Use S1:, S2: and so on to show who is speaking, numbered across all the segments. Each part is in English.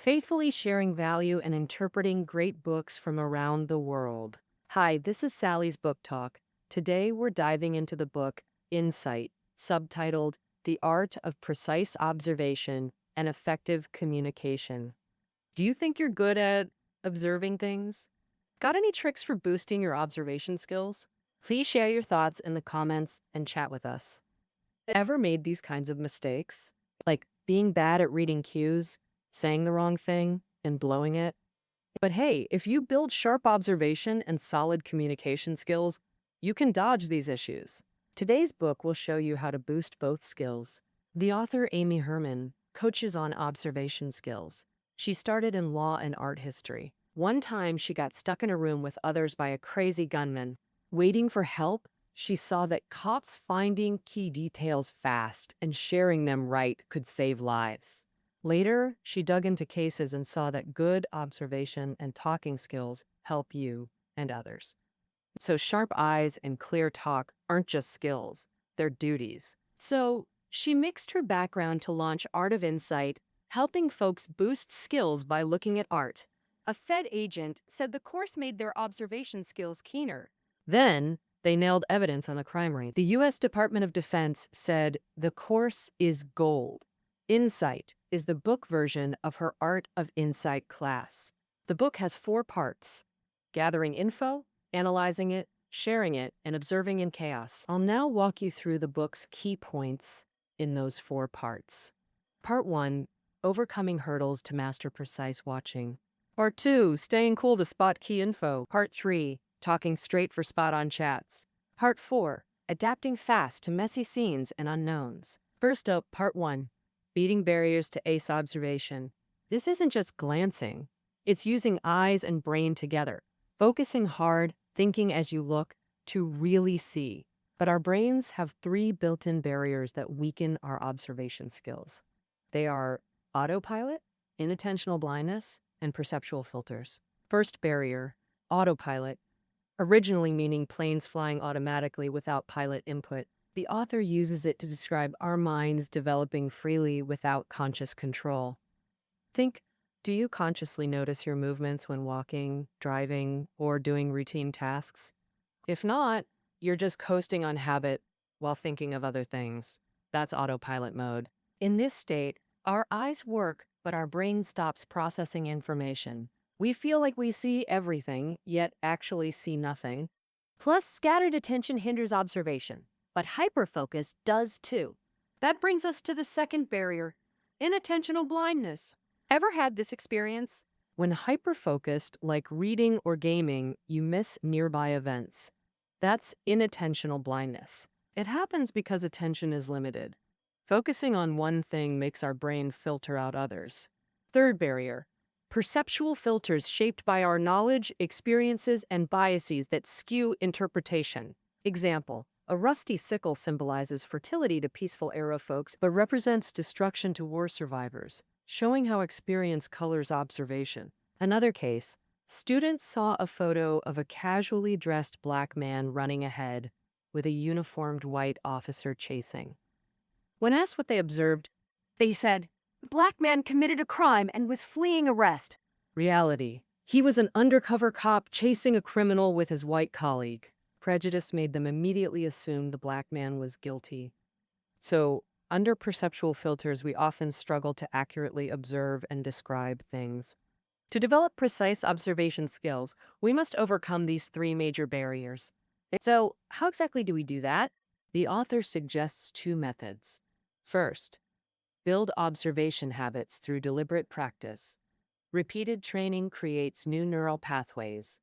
S1: faithfully sharing value and interpreting great books from around the world. Hi, this is Sally's Book Talk. Today we're diving into the book Insight, subtitled The Art of Precise Observation and Effective Communication. Do you think you're good at observing things? Got any tricks for boosting your observation skills? Please share your thoughts in the comments and chat with us. Ever made these kinds of mistakes? Like being bad at reading cues, saying the wrong thing, and blowing it? But hey, if you build sharp observation and solid communication skills, you can dodge these issues. Today's book will show you how to boost both skills. The author, Amy Herman, coaches on observation skills. She started in law and art history. One time, she got stuck in a room with others by a crazy gunman. Waiting for help, she saw that cops finding key details fast and sharing them right could save lives. Later, she dug into cases and saw that good observation and talking skills help you and others. So sharp eyes and clear talk aren't just skills, they're duties. So she mixed her background to launch Art of Insight, helping folks boost skills by looking at art. A Fed agent said the course made their observation skills keener. Then, they nailed evidence on the crime rate. The U.S. Department of Defense said the course is gold. Insight is the book version of her Art of Insight class. The book has 4 parts: gathering info, analyzing it, sharing it, and observing in chaos. I'll now walk you through the book's key points in those 4 parts. Part 1, overcoming hurdles to master precise watching. Part 2, staying cool to spot key info. Part 3, talking straight for spot-on chats. Part 4, adapting fast to messy scenes and unknowns. First up, Part 1, beating barriers to ace observation. This isn't just glancing. It's using eyes and brain together, focusing hard, thinking as you look, to really see. But our brains have 3 built-in barriers that weaken our observation skills. They are autopilot, inattentional blindness, and perceptual filters. First barrier, autopilot, originally meaning planes flying automatically without pilot input. The author uses it to describe our minds developing freely without conscious control. Think, do you consciously notice your movements when walking, driving, or doing routine tasks? If not, you're just coasting on habit while thinking of other things. That's autopilot mode. In this state, our eyes work, but our brain stops processing information. We feel like we see everything, yet actually see nothing. Plus, scattered attention hinders observation, but hyperfocus does too. That brings us to the second barrier, inattentional blindness. Ever had this experience? When hyperfocused, like reading or gaming, you miss nearby events. That's inattentional blindness. It happens because attention is limited. Focusing on one thing makes our brain filter out others. Third barrier, perceptual filters shaped by our knowledge, experiences, and biases that skew interpretation. Example, a rusty sickle symbolizes fertility to peaceful arrow folks, but represents destruction to war survivors, showing how experience colors observation. Another case, students saw a photo of a casually dressed black man running ahead with a uniformed white officer chasing. When asked what they observed, they said, "The black man committed a crime and was fleeing arrest." Reality, he was an undercover cop chasing a criminal with his white colleague. Prejudice made them immediately assume the black man was guilty. So, under perceptual filters, we often struggle to accurately observe and describe things. To develop precise observation skills, we must overcome these 3 major barriers. So, how exactly do we do that? The author suggests 2 methods. First, build observation habits through deliberate practice. Repeated training creates new neural pathways.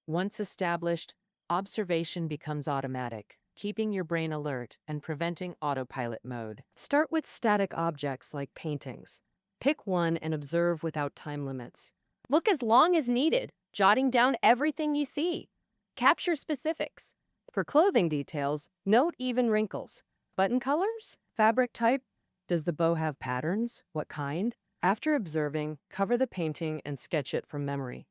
S1: Once established, observation becomes automatic, keeping your brain alert and preventing autopilot mode. Start with static objects like paintings. Pick one and observe without time limits. Look as long as needed, jotting down everything you see. Capture specifics. For clothing details, note even wrinkles. Button colors? Fabric type? Does the bow have patterns? What kind? After observing, cover the painting and sketch it from memory.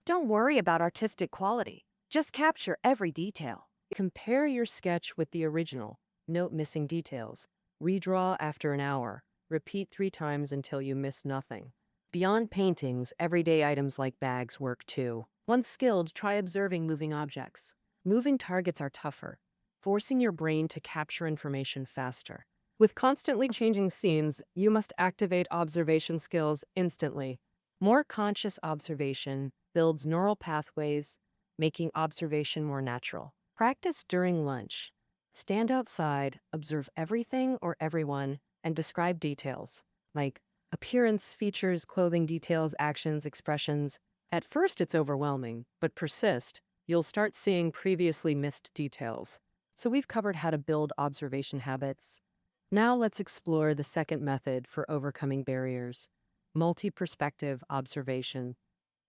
S1: Don't worry about artistic quality. Just capture every detail. Compare your sketch with the original. Note missing details. Redraw after an hour. Repeat 3 times until you miss nothing. Beyond paintings, everyday items like bags work too. Once skilled, try observing moving objects. Moving targets are tougher, forcing your brain to capture information faster. With constantly changing scenes, you must activate observation skills instantly. More conscious observation builds neural pathways, making observation more natural. Practice during lunch. Stand outside, observe everything or everyone, and describe details, like appearance, features, clothing details, actions, expressions. At first, it's overwhelming, but persist. You'll start seeing previously missed details. So we've covered how to build observation habits. Now let's explore the second method for overcoming barriers, multi-perspective observation.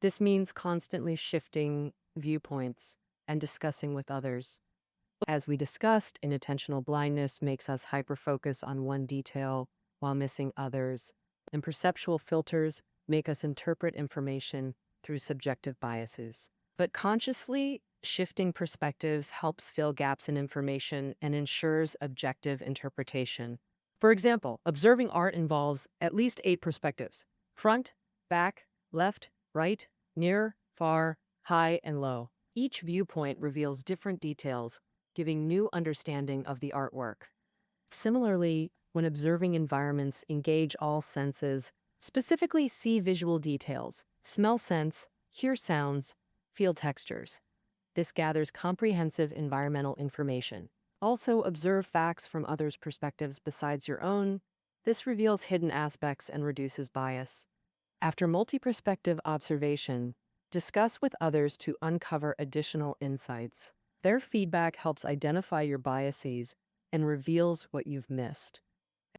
S1: This means constantly shifting viewpoints and discussing with others. As we discussed, inattentional blindness makes us hyper-focus on one detail while missing others, and perceptual filters make us interpret information through subjective biases. But consciously shifting perspectives helps fill gaps in information and ensures objective interpretation. For example, observing art involves at least 8 perspectives: front, back, left, right, near, far, high, and low. Each viewpoint reveals different details, giving new understanding of the artwork. Similarly, when observing environments, engage all senses, specifically see visual details, smell scents, hear sounds, feel textures. This gathers comprehensive environmental information. Also, observe facts from others' perspectives besides your own. This reveals hidden aspects and reduces bias. After multi-perspective observation, discuss with others to uncover additional insights. Their feedback helps identify your biases and reveals what you've missed.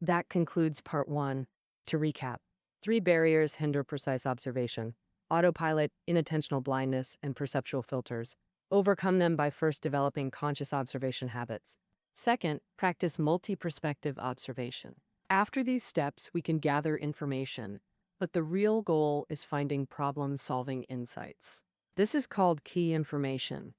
S1: That concludes part 1. To recap, 3 barriers hinder precise observation: autopilot, inattentional blindness, and perceptual filters. Overcome them by first developing conscious observation habits. Second, practice multi-perspective observation. After these steps, we can gather information, but the real goal is finding problem-solving insights. This is called key information.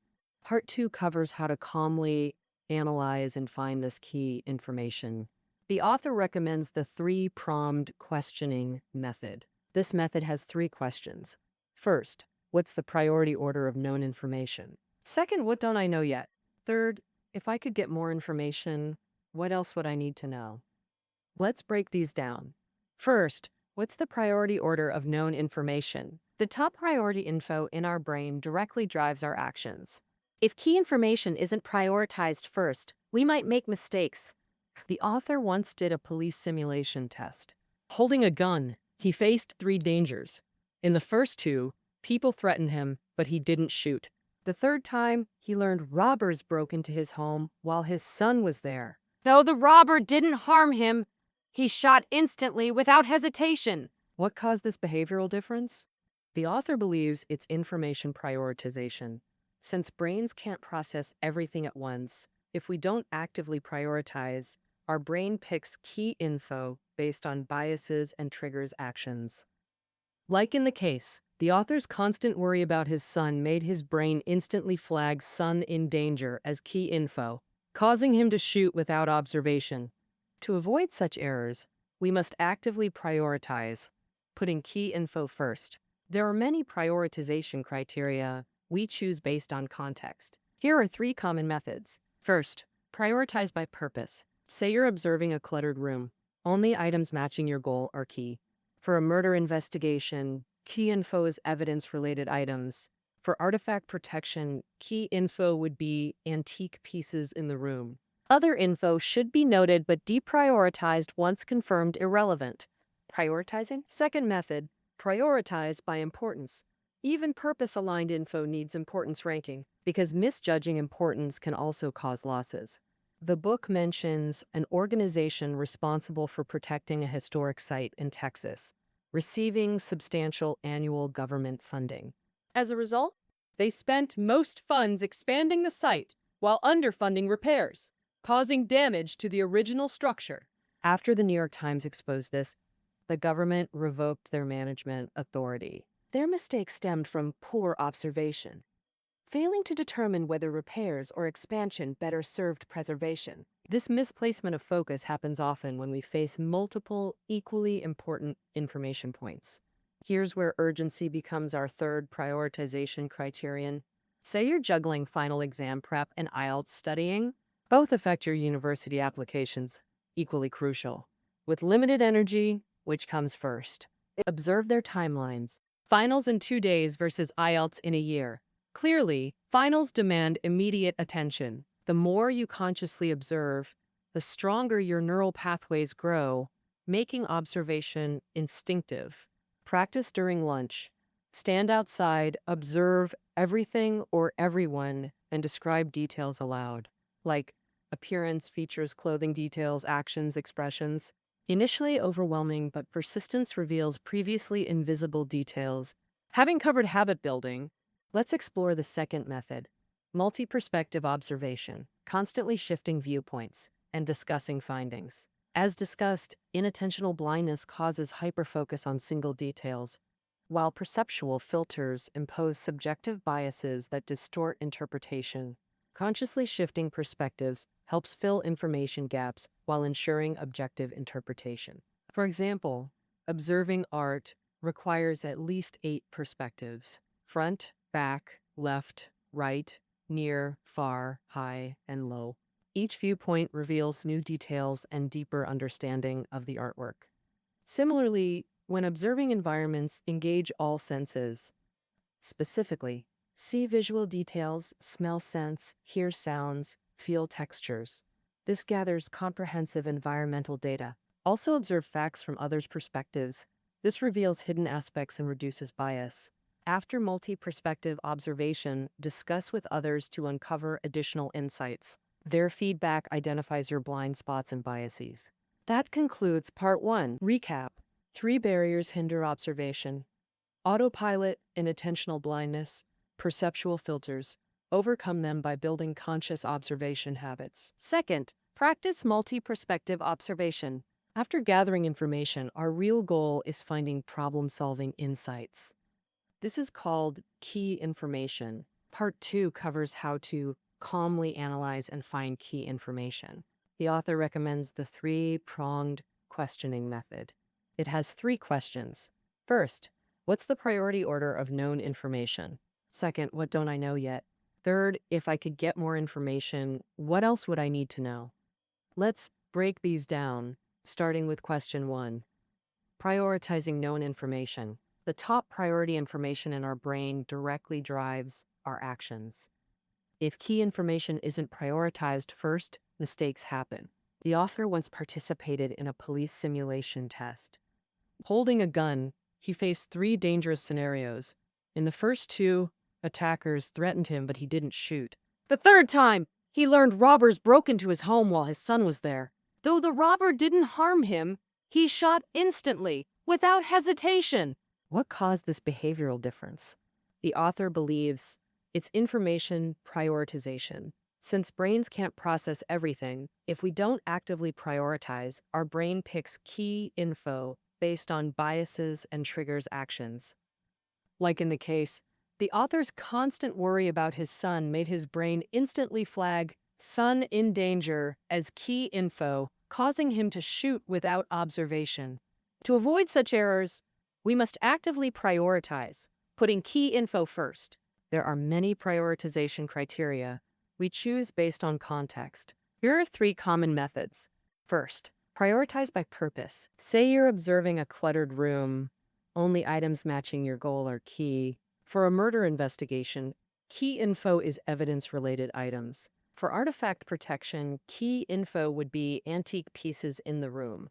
S1: Part 2 covers how to calmly analyze and find this key information. The author recommends the 3-pronged questioning method. This method has 3 questions. First, what's the priority order of known information? Second, what don't I know yet? Third, if I could get more information, what else would I need to know? Let's break these down. First, what's the priority order of known information? The top priority info in our brain directly drives our actions. If key information isn't prioritized first, we might make mistakes. The author once did a police simulation test. Holding a gun, he faced 3 dangers. In the first 2, people threatened him, but he didn't shoot. The third time, he learned robbers broke into his home while his son was there. Though the robber didn't harm him, he shot instantly without hesitation. What caused this behavioral difference? The author believes it's information prioritization. Since brains can't process everything at once, if we don't actively prioritize, our brain picks key info based on biases and triggers actions. Like in the case, the author's constant worry about his son made his brain instantly flag son in danger as key info, causing him to shoot without observation. To avoid such errors, we must actively prioritize, putting key info first. There are many prioritization criteria we choose based on context. Here are 3 common methods. First, prioritize by purpose. Say you're observing a cluttered room. Only items matching your goal are key. For a murder investigation, key info is evidence-related items. For artifact protection, key info would be antique pieces in the room. Other info should be noted but deprioritized once confirmed irrelevant. Prioritizing? Second method, prioritize by importance. Even purpose-aligned info needs importance ranking, because misjudging importance can also cause losses. The book mentions an organization responsible for protecting a historic site in Texas, receiving substantial annual government funding. As a result, they spent most funds expanding the site while underfunding repairs, causing damage to the original structure. After the New York Times exposed this, the government revoked their management authority. Their mistake stemmed from poor observation, failing to determine whether repairs or expansion better served preservation. This misplacement of focus happens often when we face multiple, equally important information points. Here's where urgency becomes our third prioritization criterion. Say you're juggling final exam prep and IELTS studying. Both affect your university applications, equally crucial. With limited energy, which comes first? Observe their timelines. Finals in 2 days versus IELTS in a year. Clearly, finals demand immediate attention. The more you consciously observe, the stronger your neural pathways grow, making observation instinctive. Practice during lunch. Stand outside, observe everything or everyone, and describe details aloud, like appearance, features, clothing details, actions, expressions. Initially overwhelming, but persistence reveals previously invisible details. Having covered habit building, let's explore the second method, multi-perspective observation, constantly shifting viewpoints and discussing findings. As discussed, inattentional blindness causes hyperfocus on single details, while perceptual filters impose subjective biases that distort interpretation. Consciously shifting perspectives helps fill information gaps while ensuring objective interpretation. For example, observing art requires at least 8 perspectives: front, back, left, right, near, far, high, and low. Each viewpoint reveals new details and deeper understanding of the artwork. Similarly, when observing environments, engage all senses. Specifically, see visual details, smell scents, hear sounds, feel textures. This gathers comprehensive environmental data. Also observe facts from others' perspectives. This reveals hidden aspects and reduces bias. After multi-perspective observation, discuss with others to uncover additional insights. Their feedback identifies your blind spots and biases. That concludes part 1. Recap. 3 barriers hinder observation: autopilot, inattentional blindness, perceptual filters. Overcome them by building conscious observation habits. Second, practice multi-perspective observation. After gathering information, our real goal is finding problem-solving insights. This is called key information. Part 2 covers how to calmly analyze and find key information. The author recommends the 3-pronged questioning method. It has 3 questions. First, what's the priority order of known information? Second, what don't I know yet? Third, if I could get more information, what else would I need to know? Let's break these down, starting with question 1. Prioritizing known information. The top priority information in our brain directly drives our actions. If key information isn't prioritized first, mistakes happen. The author once participated in a police simulation test. Holding a gun, he faced 3 dangerous scenarios. In the first 2, attackers threatened him, but he didn't shoot. The third time, he learned robbers broke into his home while his son was there. Though the robber didn't harm him, he shot instantly, without hesitation. What caused this behavioral difference? The author believes it's information prioritization. Since brains can't process everything, if we don't actively prioritize, our brain picks key info based on biases and triggers actions. Like in the case, the author's constant worry about his son made his brain instantly flag "son in danger" as key info, causing him to shoot without observation. To avoid such errors, we must actively prioritize, putting key info first. There are many prioritization criteria we choose based on context. Here are 3 common methods. First, prioritize by purpose. Say you're observing a cluttered room. Only items matching your goal are key. For a murder investigation, key info is evidence-related items. For artifact protection, key info would be antique pieces in the room.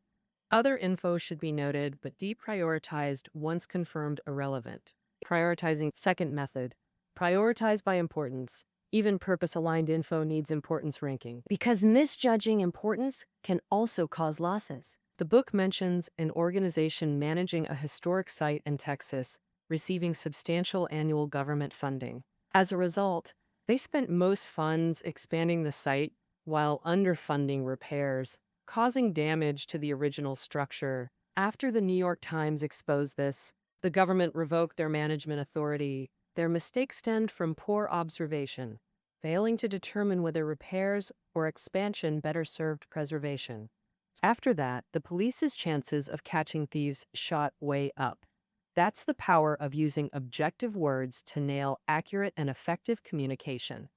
S1: Other info should be noted but deprioritized once confirmed irrelevant. Prioritizing. Second method, prioritize by importance. Even purpose-aligned info needs importance ranking, because misjudging importance can also cause losses. The book mentions an organization managing a historic site in Texas receiving substantial annual government funding. As a result, they spent most funds expanding the site while underfunding repairs, causing damage to the original structure. After the New York Times exposed this, the government revoked their management authority. Their mistake stemmed from poor observation, failing to determine whether repairs or expansion better served preservation. After that, the police's chances of catching thieves shot way up. That's the power of using objective words to nail accurate and effective communication.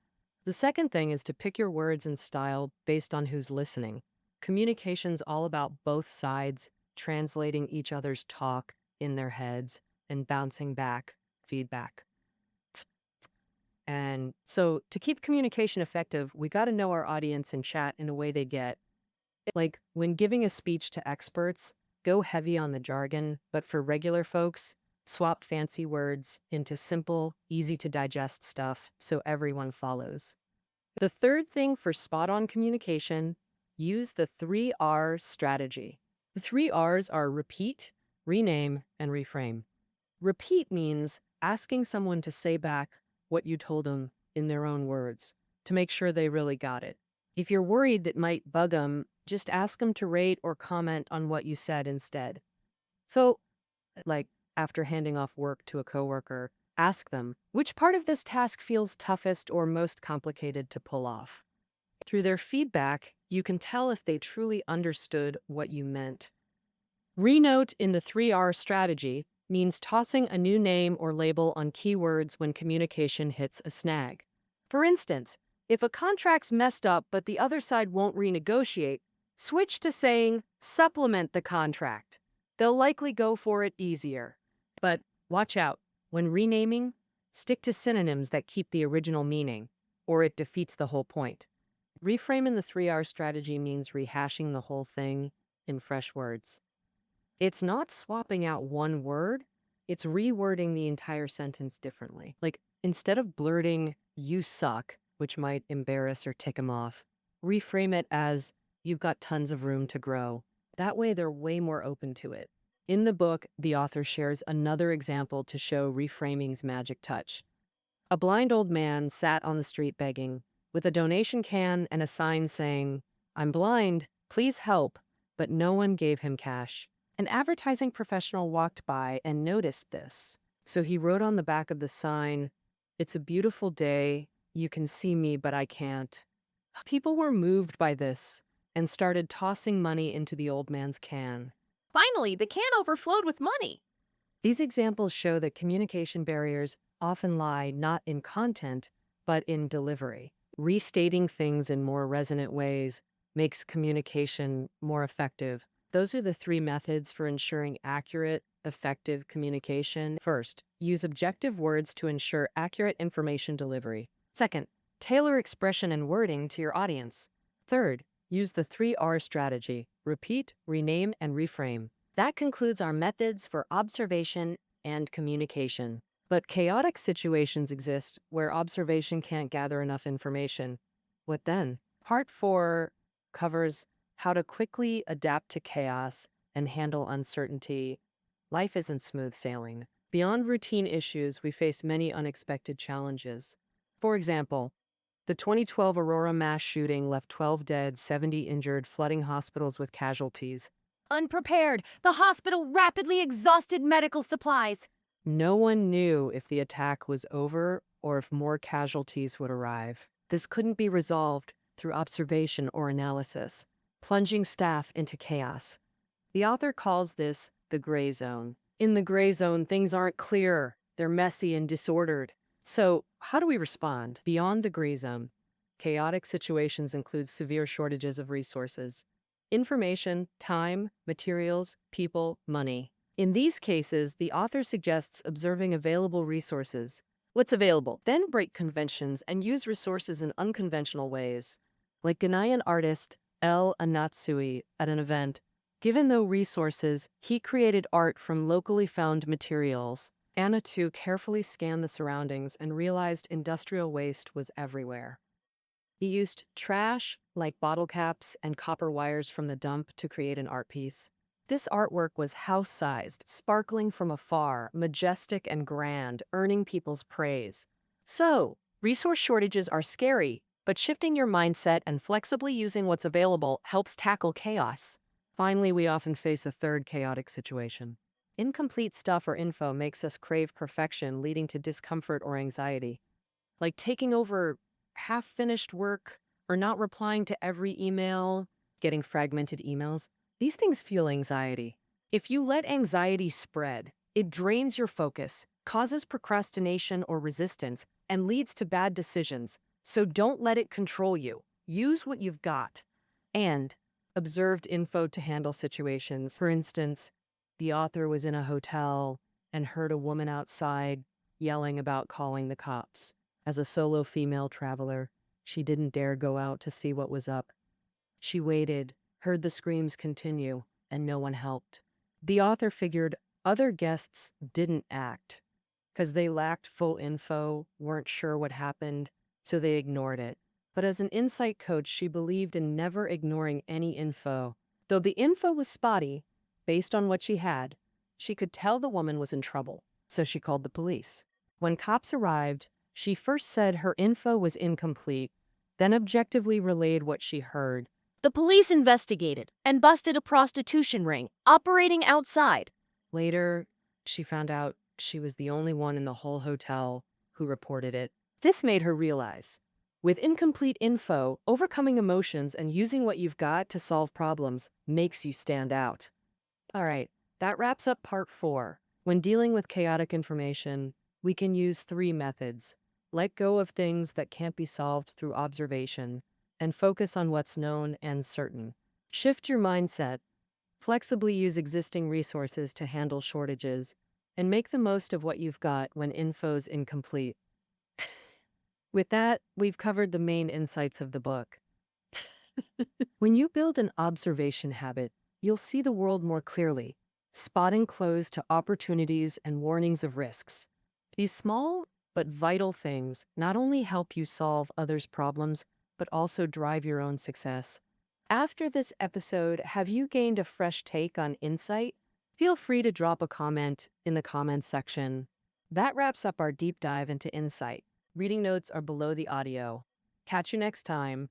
S1: The second thing is to pick your words and style based on who's listening. Communication's all about both sides translating each other's talk in their heads and bouncing back feedback. And so to keep communication effective, we got to know our audience and chat in a way they get. Like when giving a speech to experts, go heavy on the jargon, but for regular folks, swap fancy words into simple, easy to digest stuff so everyone follows. The third thing for spot on communication, use the 3R strategy. The 3Rs are repeat, rename, and reframe. Repeat means asking someone to say back what you told them in their own words to make sure they really got it. If you're worried that might bug them, just ask them to rate or comment on what you said instead. So, like after handing off work to a coworker, ask them which part of this task feels toughest or most complicated to pull off. Through their feedback, you can tell if they truly understood what you meant. Renote in the 3R strategy means tossing a new name or label on keywords when communication hits a snag. For instance, if a contract's messed up but the other side won't renegotiate, switch to saying supplement the contract. They'll likely go for it easier. But watch out. When renaming, stick to synonyms that keep the original meaning, or it defeats the whole point. Reframing the 3R strategy means rehashing the whole thing in fresh words. It's not swapping out one word, it's rewording the entire sentence differently. Like, instead of blurting, "you suck," which might embarrass or tick them off, reframe it as, "you've got tons of room to grow." That way, they're way more open to it. In the book, the author shares another example to show reframing's magic touch. A blind old man sat on the street begging, with a donation can and a sign saying, "I'm blind, please help," but no one gave him cash. An advertising professional walked by and noticed this. So he wrote on the back of the sign, "It's a beautiful day. You can see me, but I can't." People were moved by this and started tossing money into the old man's can.
S2: Finally, the can overflowed with money.
S1: These examples show that communication barriers often lie not in content, but in delivery. Restating things in more resonant ways makes communication more effective. Those are the three methods for ensuring accurate, effective communication. First, use objective words to ensure accurate information delivery. Second, tailor expression and wording to your audience. Third, use the 3R strategy: repeat, rename, and reframe. That concludes our methods for observation and communication. But chaotic situations exist where observation can't gather enough information. What then? Part 4 covers how to quickly adapt to chaos and handle uncertainty. Life isn't smooth sailing. Beyond routine issues, we face many unexpected challenges. For example, the 2012 Aurora mass shooting left 12 dead, 70 injured, flooding hospitals with casualties.
S2: Unprepared, the hospital rapidly exhausted medical supplies.
S1: No one knew if the attack was over or if more casualties would arrive. This couldn't be resolved through observation or analysis, plunging staff into chaos. The author calls this the gray zone. In the gray zone, things aren't clear. They're messy and disordered. So, how do we respond? Beyond the gray zone, chaotic situations include severe shortages of resources. Information, time, materials, people, money. In these cases, the author suggests observing available resources. What's available? Then break conventions and use resources in unconventional ways. Like Ghanaian artist El Anatsui at an event. Given no resources, he created art from locally found materials. Anatu carefully scanned the surroundings and realized industrial waste was everywhere. He used trash, like bottle caps and copper wires from the dump, to create an art piece. This artwork was house-sized, sparkling from afar, majestic and grand, earning people's praise. So, resource shortages are scary, but shifting your mindset and flexibly using what's available helps tackle chaos. Finally, we often face a third chaotic situation. Incomplete stuff or info makes us crave perfection, leading to discomfort or anxiety. Like taking over half-finished work or not replying to every email, getting fragmented emails. These things fuel anxiety. If you let anxiety spread, It drains your focus, causes procrastination or resistance, and leads to bad decisions. So don't let it control you. Use what you've got. And observed info to handle situations. For instance, the author was in a hotel and heard a woman outside yelling about calling the cops. As a solo female traveler, she didn't dare go out to see what was up. She waited, heard the screams continue, and no one helped. The author figured other guests didn't act because they lacked full info, weren't sure what happened, so they ignored it. But as an insight coach, she believed in never ignoring any info. Though the info was spotty, based on what she had, she could tell the woman was in trouble, so she called the police. When cops arrived, she first said her info was incomplete, then objectively relayed what she heard.
S3: The police investigated and busted a prostitution ring operating outside.
S1: Later, she found out she was the only one in the whole hotel who reported it. This made her realize, with incomplete info, overcoming emotions and using what you've got to solve problems makes you stand out. All right, that wraps up part 4. When dealing with chaotic information, we can use 3 methods. Let go of things that can't be solved through observation, and focus on what's known and certain. Shift your mindset. Flexibly use existing resources to handle shortages, and make the most of what you've got when info's incomplete. With that, we've covered the main insights of the book. When you build an observation habit, you'll see the world more clearly, spotting clues to opportunities and warnings of risks. These small but vital things not only help you solve others' problems, but also drive your own success. After this episode, have you gained a fresh take on insight? Feel free to drop a comment in the comments section. That wraps up our deep dive into insight. Reading notes are below the audio. Catch you next time.